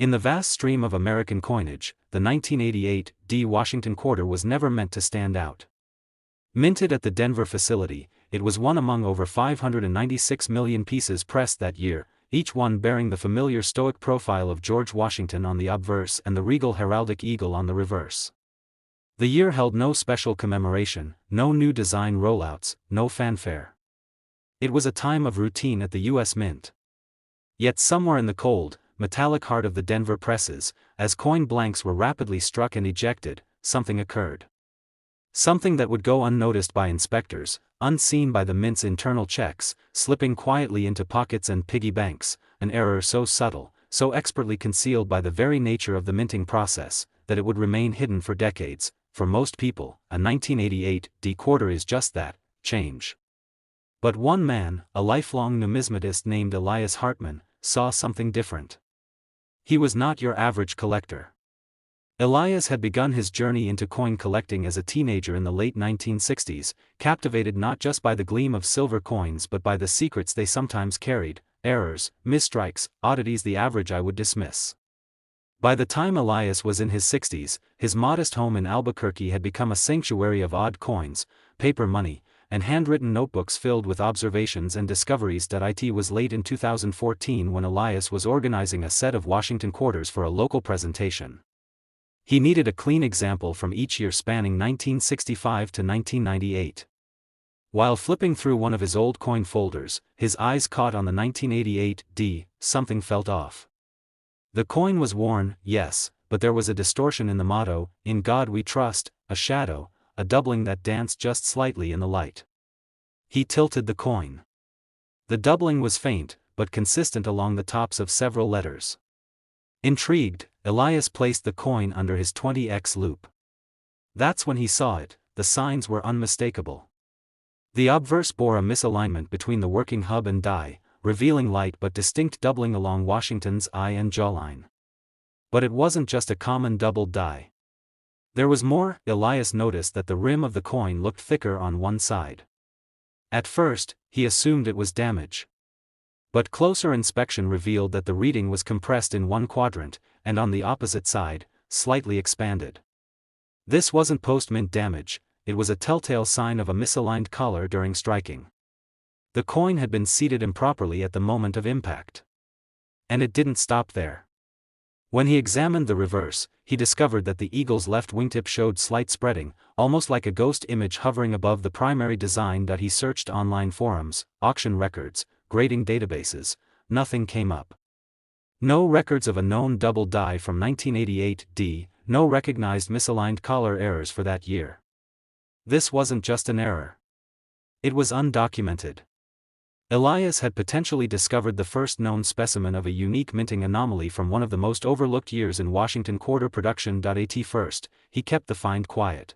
In the vast stream of American coinage, the 1988 D Washington quarter was never meant to stand out. Minted at the Denver facility, it was one among over 596 million pieces pressed that year, each one bearing the familiar stoic profile of George Washington on the obverse and the regal heraldic eagle on the reverse. The year held no special commemoration, no new design rollouts, no fanfare. It was a time of routine at the U.S. Mint. Yet somewhere in the cold, metallic heart of the Denver presses, as coin blanks were rapidly struck and ejected, something occurred. Something that would go unnoticed by inspectors, unseen by the Mint's internal checks, slipping quietly into pockets and piggy banks, an error so subtle, so expertly concealed by the very nature of the minting process, that it would remain hidden for decades. For most people, a 1988 D quarter is just that, change. But one man, a lifelong numismatist named Elias Hartman, saw something different. He was not your average collector. Elias had begun his journey into coin collecting as a teenager in the late 1960s, captivated not just by the gleam of silver coins but by the secrets they sometimes carried, errors, misstrikes, oddities the average eye would dismiss. By the time Elias was in his 60s, his modest home in Albuquerque had become a sanctuary of odd coins, paper money, and handwritten notebooks filled with observations and discoveries. It was late in 2014 when Elias was organizing a set of Washington quarters for a local presentation. He needed a clean example from each year spanning 1965 to 1998. While flipping through one of his old coin folders, his eyes caught on the 1988 D. Something felt off. The coin was worn, yes, but there was a distortion in the motto, "In God We Trust," a shadow, a doubling that danced just slightly in the light. He tilted the coin. The doubling was faint, but consistent along the tops of several letters. Intrigued, Elias placed the coin under his 20x loop. That's when he saw it, the signs were unmistakable. The obverse bore a misalignment between the working hub and die, revealing light but distinct doubling along Washington's eye and jawline. But it wasn't just a common doubled die. There was more. Elias noticed that the rim of the coin looked thicker on one side. At first, he assumed it was damage. But closer inspection revealed that the reading was compressed in one quadrant, and on the opposite side, slightly expanded. This wasn't post-mint damage, it was a telltale sign of a misaligned collar during striking. The coin had been seated improperly at the moment of impact. And it didn't stop there. When he examined the reverse, he discovered that the eagle's left wingtip showed slight spreading, almost like a ghost image hovering above the primary design. He searched online forums, auction records, grading databases, nothing came up. No records of a known double die from 1988 D, no recognized misaligned collar errors for that year. This wasn't just an error. It was undocumented. Elias had potentially discovered the first known specimen of a unique minting anomaly from one of the most overlooked years in Washington quarter production. At first, he kept the find quiet.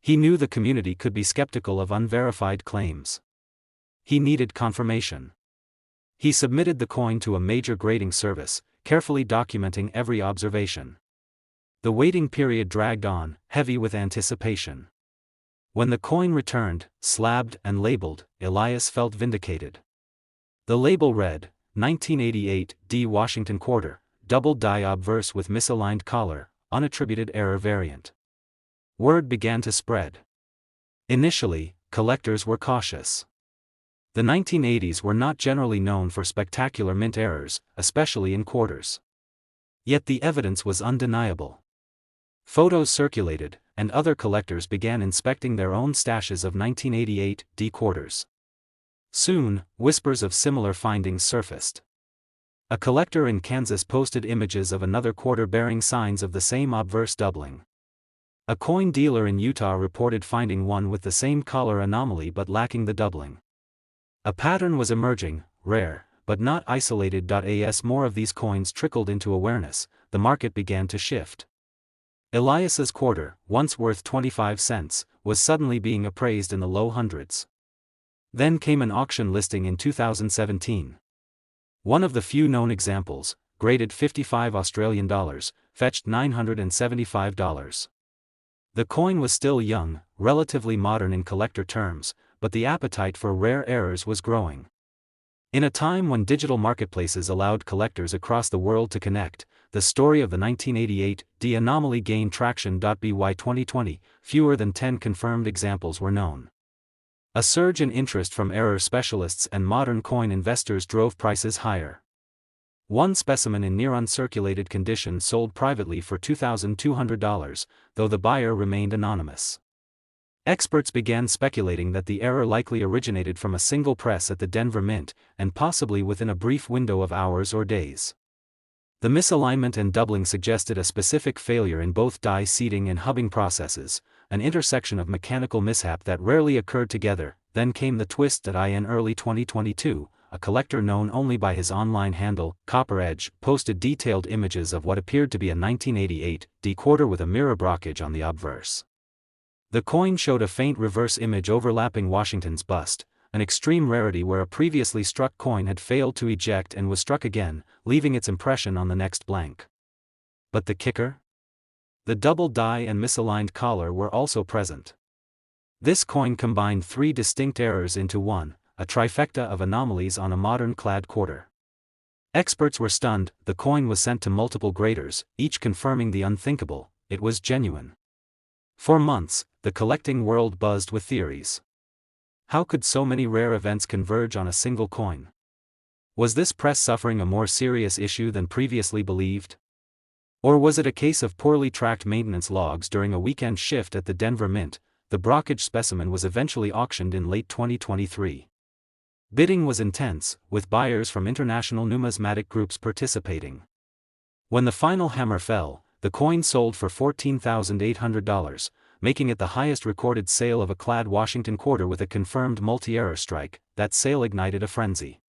He knew the community could be skeptical of unverified claims. He needed confirmation. He submitted the coin to a major grading service, carefully documenting every observation. The waiting period dragged on, heavy with anticipation. When the coin returned, slabbed and labeled, Elias felt vindicated. The label read, 1988 D Washington quarter, double die obverse with misaligned collar, unattributed error variant. Word began to spread. Initially, collectors were cautious. The 1980s were not generally known for spectacular mint errors, especially in quarters. Yet the evidence was undeniable. Photos circulated, and other collectors began inspecting their own stashes of 1988 D quarters. Soon, whispers of similar findings surfaced. A collector in Kansas posted images of another quarter bearing signs of the same obverse doubling. A coin dealer in Utah reported finding one with the same collar anomaly but lacking the doubling. A pattern was emerging, rare, but not isolated. As more of these coins trickled into awareness, the market began to shift. Elias's quarter, once worth 25 cents, was suddenly being appraised in the low hundreds. Then came an auction listing in 2017. One of the few known examples, graded $55, fetched $975. The coin was still young, relatively modern in collector terms, but the appetite for rare errors was growing. In a time when digital marketplaces allowed collectors across the world to connect, the story of the 1988 D anomaly gained traction. By 2020, fewer than 10 confirmed examples were known. A surge in interest from error specialists and modern coin investors drove prices higher. One specimen in near uncirculated condition sold privately for $2,200, though the buyer remained anonymous. Experts began speculating that the error likely originated from a single press at the Denver Mint, and possibly within a brief window of hours or days. The misalignment and doubling suggested a specific failure in both die seating and hubbing processes, an intersection of mechanical mishap that rarely occurred together. Then came the twist that in early 2022, a collector known only by his online handle, Copper Edge, posted detailed images of what appeared to be a 1988 D quarter with a mirror blockage on the obverse. The coin showed a faint reverse image overlapping Washington's bust, an extreme rarity where a previously struck coin had failed to eject and was struck again, leaving its impression on the next blank. But the kicker? The double die and misaligned collar were also present. This coin combined three distinct errors into one, a trifecta of anomalies on a modern clad quarter. Experts were stunned. The coin was sent to multiple graders, each confirming the unthinkable: it was genuine. For months, the collecting world buzzed with theories. How could so many rare events converge on a single coin? Was this press suffering a more serious issue than previously believed? Or was it a case of poorly tracked maintenance logs during a weekend shift at the Denver Mint? The blockage specimen was eventually auctioned in late 2023. Bidding was intense, with buyers from international numismatic groups participating. When the final hammer fell, the coin sold for $14,800, making it the highest recorded sale of a clad Washington quarter with a confirmed multi-error strike. That sale ignited a frenzy.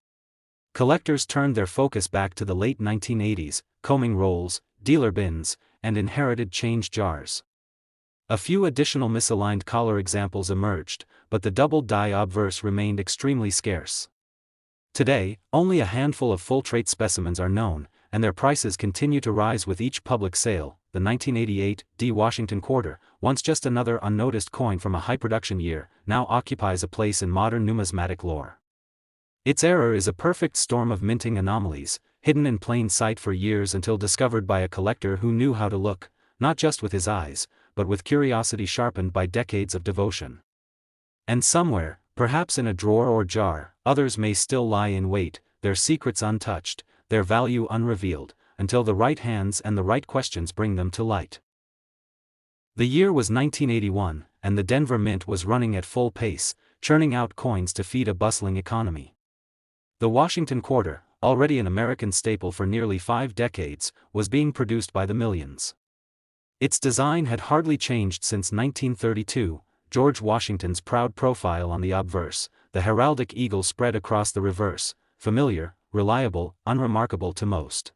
Collectors turned their focus back to the late 1980s, combing rolls, dealer bins, and inherited change jars. A few additional misaligned collar examples emerged, but the double die obverse remained extremely scarce. Today, only a handful of full-trait specimens are known, and their prices continue to rise with each public sale. The 1988 D Washington quarter, once just another unnoticed coin from a high-production year, now occupies a place in modern numismatic lore. Its error is a perfect storm of minting anomalies, hidden in plain sight for years until discovered by a collector who knew how to look, not just with his eyes, but with curiosity sharpened by decades of devotion. And somewhere, perhaps in a drawer or jar, others may still lie in wait, their secrets untouched, their value unrevealed, until the right hands and the right questions bring them to light. The year was 1981, and the Denver Mint was running at full pace, churning out coins to feed a bustling economy. The Washington quarter, already an American staple for nearly 5 decades, was being produced by the millions. Its design had hardly changed since 1932, George Washington's proud profile on the obverse, the heraldic eagle spread across the reverse, familiar, reliable, unremarkable to most.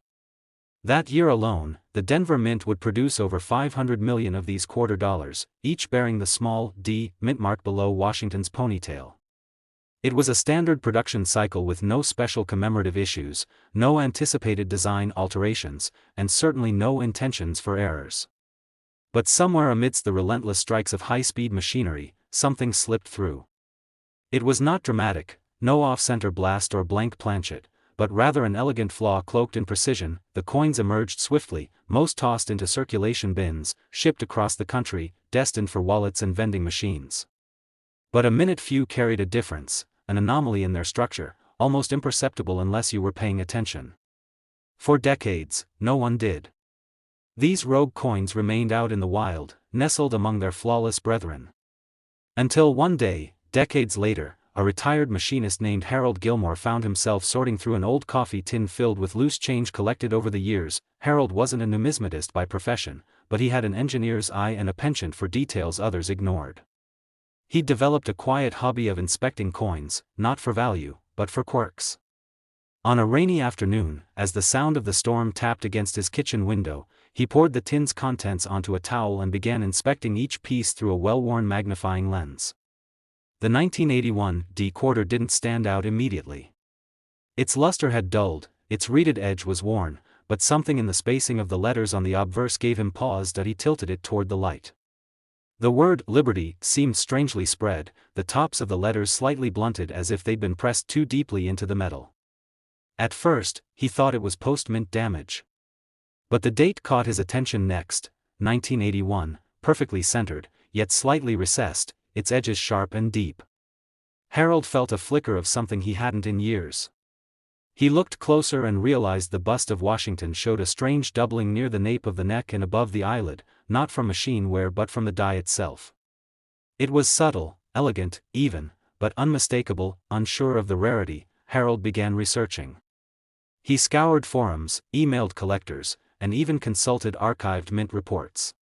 That year alone, the Denver Mint would produce over 500 million of these quarter dollars, each bearing the small D mint mark below Washington's ponytail. It was a standard production cycle with no special commemorative issues, no anticipated design alterations, and certainly no intentions for errors. But somewhere amidst the relentless strikes of high-speed machinery, something slipped through. It was not dramatic, no off-center blast or blank planchet, but rather an elegant flaw cloaked in precision. The coins emerged swiftly, most tossed into circulation bins, shipped across the country, destined for wallets and vending machines. But a minute few carried a difference, an anomaly in their structure, almost imperceptible unless you were paying attention. For decades, no one did. These rogue coins remained out in the wild, nestled among their flawless brethren. Until one day, decades later, a retired machinist named Harold Gilmore found himself sorting through an old coffee tin filled with loose change collected over the years. Harold wasn't a numismatist by profession, but he had an engineer's eye and a penchant for details others ignored. He'd developed a quiet hobby of inspecting coins, not for value, but for quirks. On a rainy afternoon, as the sound of the storm tapped against his kitchen window, he poured the tin's contents onto a towel and began inspecting each piece through a well-worn magnifying lens. The 1981 D quarter didn't stand out immediately. Its luster had dulled, its reeded edge was worn, but something in the spacing of the letters on the obverse gave him pause that he tilted it toward the light. The word Liberty seemed strangely spread, the tops of the letters slightly blunted as if they'd been pressed too deeply into the metal. At first, he thought it was post-mint damage. But the date caught his attention next, 1981, perfectly centered, yet slightly recessed, its edges sharp and deep. Harold felt a flicker of something he hadn't in years. He looked closer and realized the bust of Washington showed a strange doubling near the nape of the neck and above the eyelid, not from machine wear but from the die itself. It was subtle, elegant, even, but unmistakable. Unsure of the rarity, Harold began researching. He scoured forums, emailed collectors, and even consulted archived mint reports.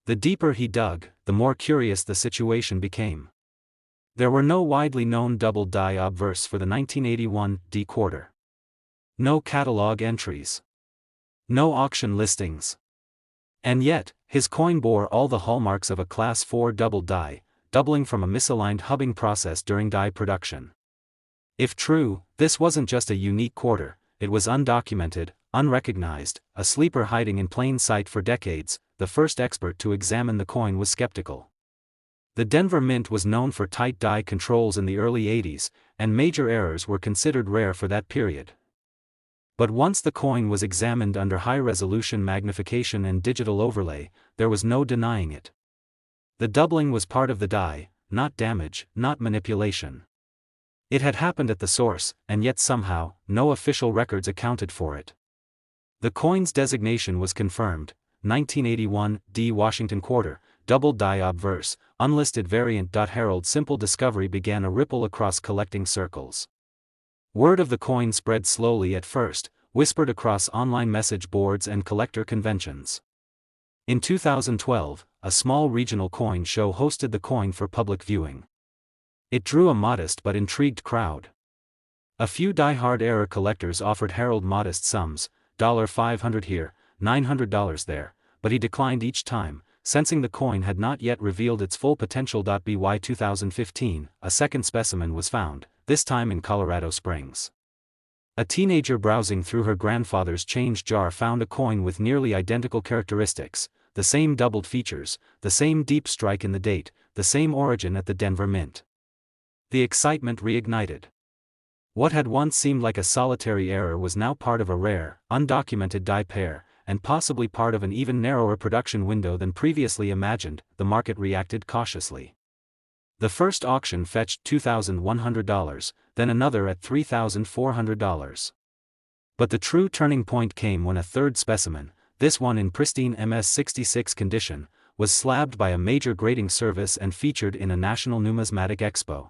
The deeper he dug, the more curious the situation became. There were no widely known double die obverse for the 1981 D quarter. No catalog entries. No auction listings. And yet, his coin bore all the hallmarks of a Class 4 double die, doubling from a misaligned hubbing process during die production. If true, this wasn't just a unique quarter, it was undocumented, unrecognized, a sleeper hiding in plain sight for decades. The first expert to examine the coin was skeptical. The Denver Mint was known for tight die controls in the early 80s, and major errors were considered rare for that period. But once the coin was examined under high-resolution magnification and digital overlay, there was no denying it. The doubling was part of the die, not damage, not manipulation. It had happened at the source, and yet somehow, no official records accounted for it. The coin's designation was confirmed, 1981 D Washington quarter, double die obverse, unlisted variant. Harold's simple discovery began a ripple across collecting circles. Word of the coin spread slowly at first, whispered across online message boards and collector conventions. In 2012, a small regional coin show hosted the coin for public viewing. It drew a modest but intrigued crowd. A few die-hard error collectors offered Harold modest sums, $500 here, $900 there, but he declined each time, sensing the coin had not yet revealed its full potential. By 2015, a second specimen was found, this time in Colorado Springs. A teenager browsing through her grandfather's change jar found a coin with nearly identical characteristics, the same doubled features, the same deep strike in the date, the same origin at the Denver Mint. The excitement reignited. What had once seemed like a solitary error was now part of a rare, undocumented die pair, and possibly part of an even narrower production window than previously imagined. The market reacted cautiously. The first auction fetched $2,100, then another at $3,400. But the true turning point came when a third specimen, this one in pristine MS-66 condition, was slabbed by a major grading service and featured in a national numismatic expo.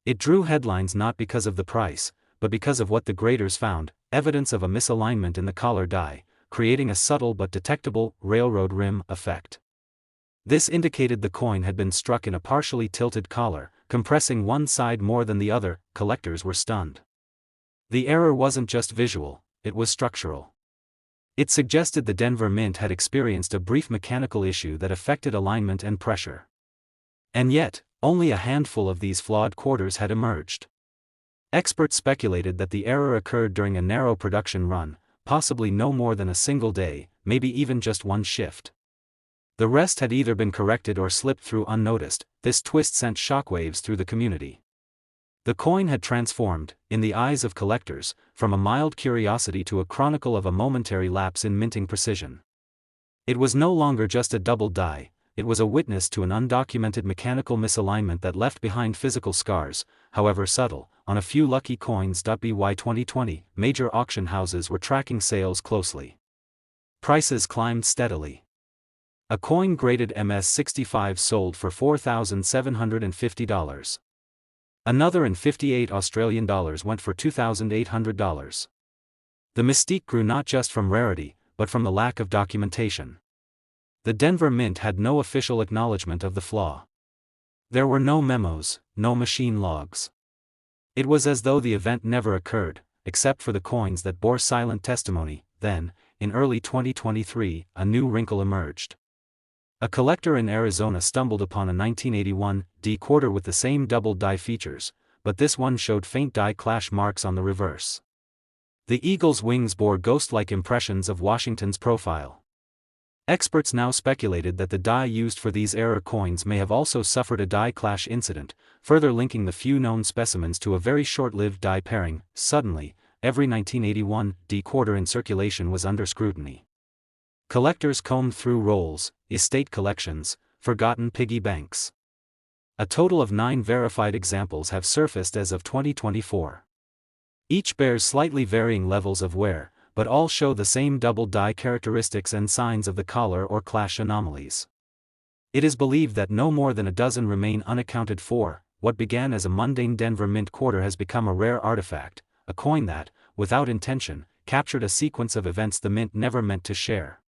It drew headlines not because of the price, but because of what the graders found: evidence of a misalignment in the collar die, creating a subtle but detectable railroad rim effect. This indicated the coin had been struck in a partially tilted collar, compressing one side more than the other. Collectors were stunned. The error wasn't just visual, it was structural. It suggested the Denver Mint had experienced a brief mechanical issue that affected alignment and pressure. And yet, only a handful of these flawed quarters had emerged. Experts speculated that the error occurred during a narrow production run, possibly no more than a single day, maybe even just one shift. The rest had either been corrected or slipped through unnoticed. This twist sent shockwaves through the community. The coin had transformed, in the eyes of collectors, from a mild curiosity to a chronicle of a momentary lapse in minting precision. It was no longer just a double die, it was a witness to an undocumented mechanical misalignment that left behind physical scars, however subtle, on a few lucky coins. By 2020, major auction houses were tracking sales closely. Prices climbed steadily. A coin graded MS-65 sold for $4,750. Another in $58 went for $2,800. The mystique grew not just from rarity, but from the lack of documentation. The Denver Mint had no official acknowledgement of the flaw. There were no memos, no machine logs. It was as though the event never occurred, except for the coins that bore silent testimony. Then, in early 2023, a new wrinkle emerged. A collector in Arizona stumbled upon a 1981 D quarter with the same double die features, but this one showed faint die clash marks on the reverse. The eagle's wings bore ghost-like impressions of Washington's profile. Experts now speculated that the die used for these error coins may have also suffered a die clash incident, further linking the few known specimens to a very short-lived die pairing. Suddenly, every 1981 D quarter in circulation was under scrutiny. Collectors combed through rolls, estate collections, forgotten piggy banks. A total of 9 verified examples have surfaced as of 2024. Each bears slightly varying levels of wear, but all show the same double die characteristics and signs of the collar or clash anomalies. It is believed that no more than a dozen remain unaccounted for. What began as a mundane Denver mint quarter has become a rare artifact, a coin that, without intention, captured a sequence of events the mint never meant to share.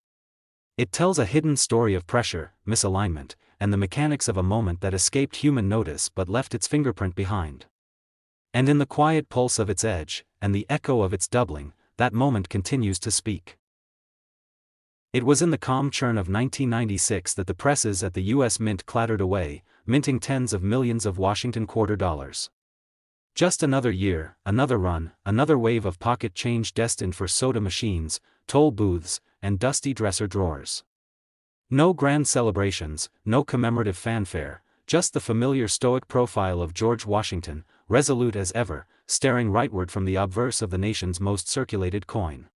It tells a hidden story of pressure, misalignment, and the mechanics of a moment that escaped human notice but left its fingerprint behind. And in the quiet pulse of its edge, and the echo of its doubling, that moment continues to speak. It was in the calm churn of 1996 that the presses at the U.S. Mint clattered away, minting tens of millions of Washington quarter dollars. Just another year, another run, another wave of pocket change destined for soda machines, toll booths, and dusty dresser drawers. No grand celebrations, no commemorative fanfare, just the familiar stoic profile of George Washington, resolute as ever, staring rightward from the obverse of the nation's most circulated coin.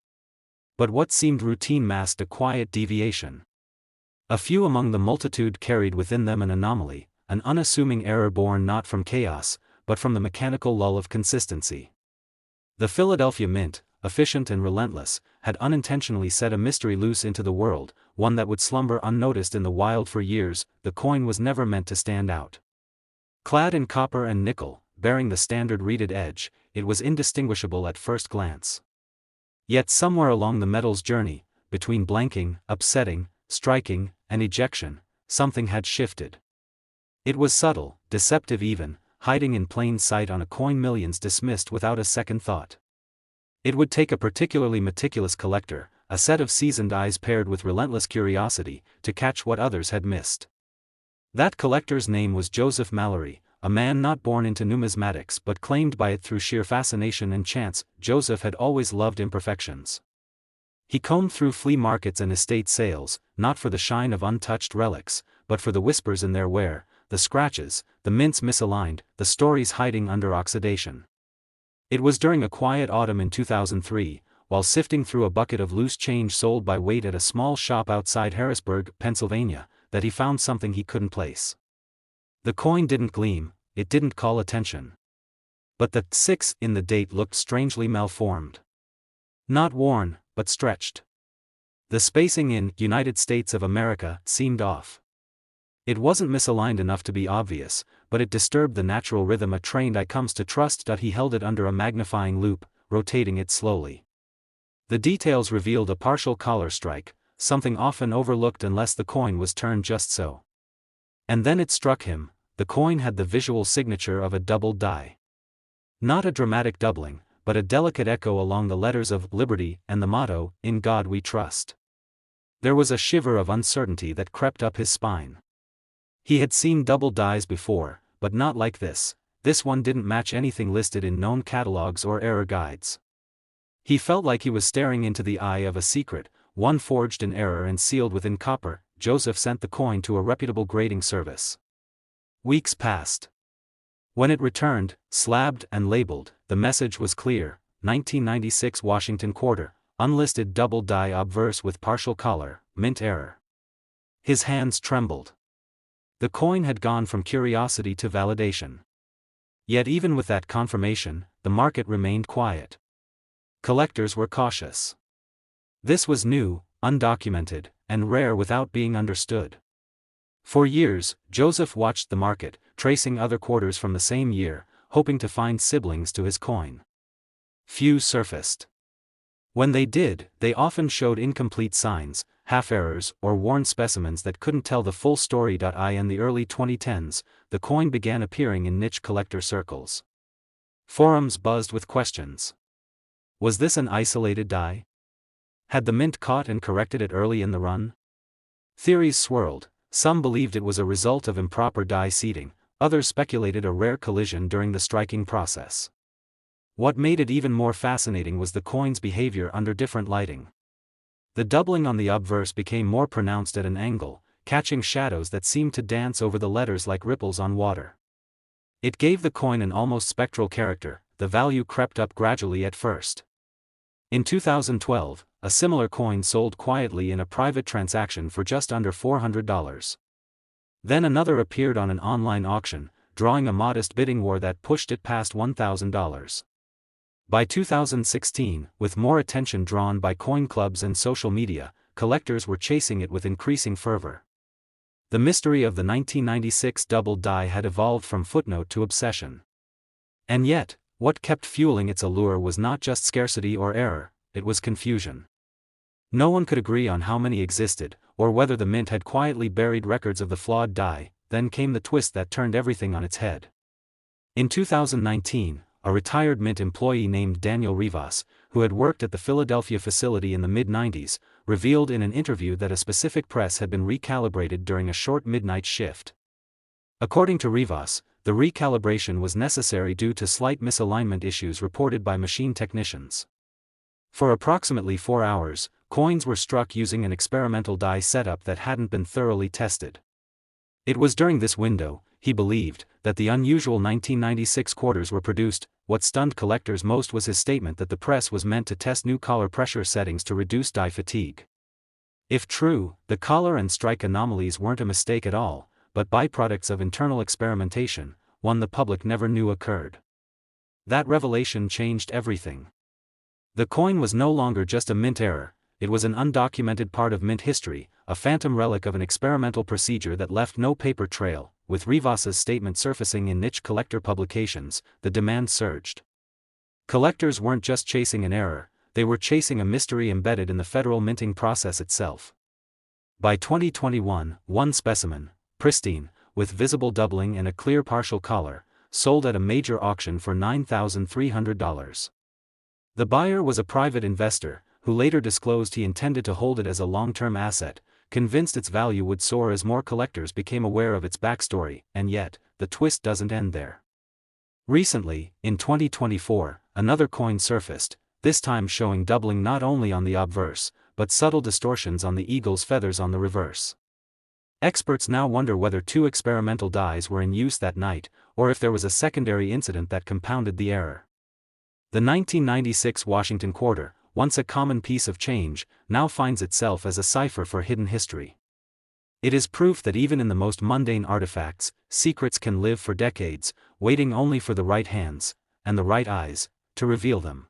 But what seemed routine masked a quiet deviation. A few among the multitude carried within them an anomaly, an unassuming error born not from chaos, but from the mechanical lull of consistency. The Philadelphia Mint, efficient and relentless, had unintentionally set a mystery loose into the world, one that would slumber unnoticed in the wild for years. The coin was never meant to stand out. Clad in copper and nickel, bearing the standard reeded edge, it was indistinguishable at first glance. Yet somewhere along the metal's journey, between blanking, upsetting, striking, and ejection, something had shifted. It was subtle, deceptive even, hiding in plain sight on a coin millions dismissed without a second thought. It would take a particularly meticulous collector, a set of seasoned eyes paired with relentless curiosity, to catch what others had missed. That collector's name was Joseph Mallory, a man not born into numismatics but claimed by it through sheer fascination and chance. Joseph had always loved imperfections. He combed through flea markets and estate sales, not for the shine of untouched relics, but for the whispers in their wear, the scratches, the mints misaligned, the stories hiding under oxidation. It was during a quiet autumn in 2003, while sifting through a bucket of loose change sold by weight at a small shop outside Harrisburg, Pennsylvania, that he found something he couldn't place. The coin didn't gleam, it didn't call attention. But the 6 in the date looked strangely malformed. Not worn, but stretched. The spacing in United States of America seemed off. It wasn't misaligned enough to be obvious, but it disturbed the natural rhythm a trained eye comes to trust. He held it under a magnifying loupe, rotating it slowly. The details revealed a partial collar strike, something often overlooked unless the coin was turned just so. And then it struck him, the coin had the visual signature of a double die. Not a dramatic doubling, but a delicate echo along the letters of Liberty and the motto, "In God We Trust." There was a shiver of uncertainty that crept up his spine. He had seen double dies before, but not like this. This one didn't match anything listed in known catalogs or error guides. He felt like he was staring into the eye of a secret, one forged in error and sealed within copper. Joseph sent the coin to a reputable grading service. Weeks passed. When it returned, slabbed and labeled, the message was clear: 1996 Washington quarter, unlisted double die obverse with partial collar, mint error. His hands trembled. The coin had gone from curiosity to validation. Yet even with that confirmation, the market remained quiet. Collectors were cautious. This was new, undocumented, and rare without being understood. For years, Joseph watched the market, tracing other quarters from the same year, hoping to find siblings to his coin. Few surfaced. When they did, they often showed incomplete signs, half-errors, or worn specimens that couldn't tell the full story. In the early 2010s, the coin began appearing in niche collector circles. Forums buzzed with questions. Was this an isolated die? Had the mint caught and corrected it early in the run? Theories swirled. Some believed it was a result of improper die seating, others speculated a rare collision during the striking process. What made it even more fascinating was the coin's behavior under different lighting. The doubling on the obverse became more pronounced at an angle, catching shadows that seemed to dance over the letters like ripples on water. It gave the coin an almost spectral character. The value crept up gradually at first. In 2012, a similar coin sold quietly in a private transaction for just under $400. Then another appeared on an online auction, drawing a modest bidding war that pushed it past $1,000. By 2016, with more attention drawn by coin clubs and social media, collectors were chasing it with increasing fervor. The mystery of the 1996 doubled die had evolved from footnote to obsession. And yet, what kept fueling its allure was not just scarcity or error, it was confusion. No one could agree on how many existed, or whether the mint had quietly buried records of the flawed die. Then came the twist that turned everything on its head. In 2019, a retired mint employee named Daniel Rivas, who had worked at the Philadelphia facility in the mid-90s, revealed in an interview that a specific press had been recalibrated during a short midnight shift. According to Rivas, the recalibration was necessary due to slight misalignment issues reported by machine technicians. For approximately 4 hours, coins were struck using an experimental die setup that hadn't been thoroughly tested. It was during this window, he believed, that the unusual 1996 quarters were produced. What stunned collectors most was his statement that the press was meant to test new collar pressure settings to reduce die fatigue. If true, the collar and strike anomalies weren't a mistake at all, but byproducts of internal experimentation, one the public never knew occurred. That revelation changed everything. The coin was no longer just a mint error, it was an undocumented part of mint history, a phantom relic of an experimental procedure that left no paper trail. With Rivas's statement surfacing in niche collector publications, the demand surged. Collectors weren't just chasing an error, they were chasing a mystery embedded in the federal minting process itself. By 2021, one specimen, pristine, with visible doubling and a clear partial collar, sold at a major auction for $9,300. The buyer was a private investor, who later disclosed he intended to hold it as a long-term asset, convinced its value would soar as more collectors became aware of its backstory. And yet, the twist doesn't end there. Recently, in 2024, another coin surfaced, this time showing doubling not only on the obverse, but subtle distortions on the eagle's feathers on the reverse. Experts now wonder whether 2 experimental dies were in use that night, or if there was a secondary incident that compounded the error. The 1996 Washington quarter, once a common piece of change, now finds itself as a cipher for hidden history. It is proof that even in the most mundane artifacts, secrets can live for decades, waiting only for the right hands, and the right eyes, to reveal them.